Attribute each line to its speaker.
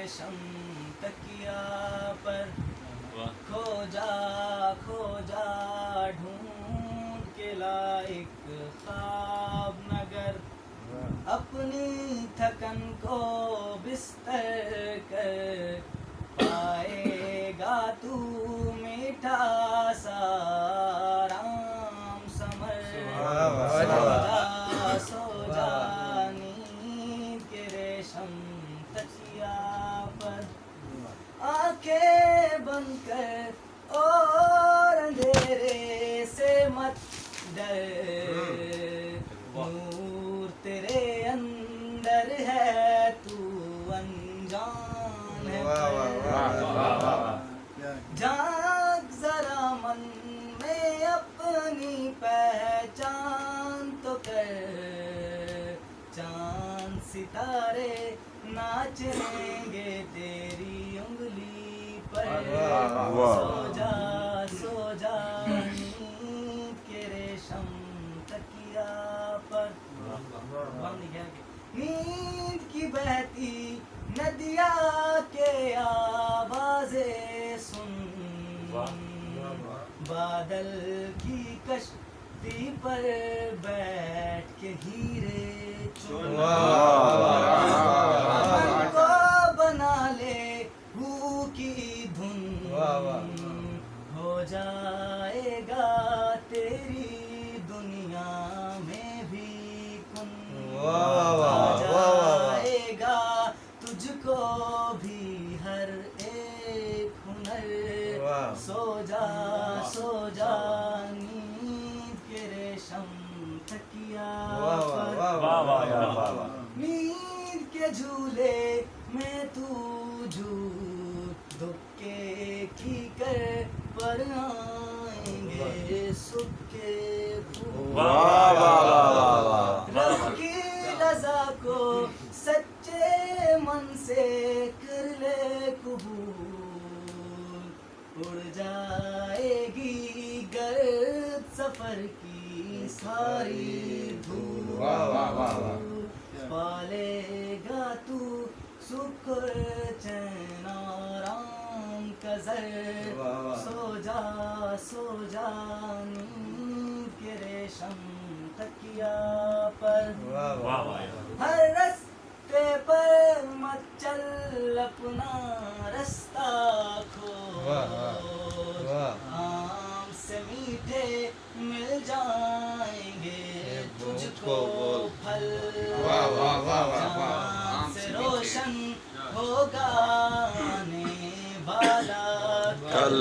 Speaker 1: ریشم تکیا پر کھو جا ڈھونڈ کے لائق خواب نگر اپنی تھکن کو بستر کر پائے گا تو میٹھا سا آرام ثمر سو جا نیند کے ریشم تکیا پر آنکھیں بند کر اور اندھیرے سے مت ڈر نور تیرے اندر ہے تو انجان ہے جاگ ذرا من میں اپنی پہچان تو کر چاند ستارے ناچیں گے تیری انگلی پر سو جا نیند کے ریشم تکیا پر نیند کی بہتی ندیا کے آوازیں سن بادل کی کشتی پر بیٹھ کے ہیرے چن من کو بنا لے ہو کی دھن ہو جائے گا تیری دنیا میں بھی کن جائے گا تجھ کو بھی ہر ایک ہنر سو جا نیند کے ریشم تکیا پر نیند کے جھولے میں تو دھکے کی کر پر آئیں گے صبح کے پھول رب کی رضا کو سچے من سے کر لے قبول اڑ جائے گی گرد سفر کی ساری دھول پالے گا تو سکھ چین آرام کا زر سو جا نیند کے ریشم تکیا پر ہر رستے پر مت چل اپنا رستہ کھوج آم سے میٹھے مل جائیں گے تجھ کو پھل چاند سے روشن ہوگا آنے والا کل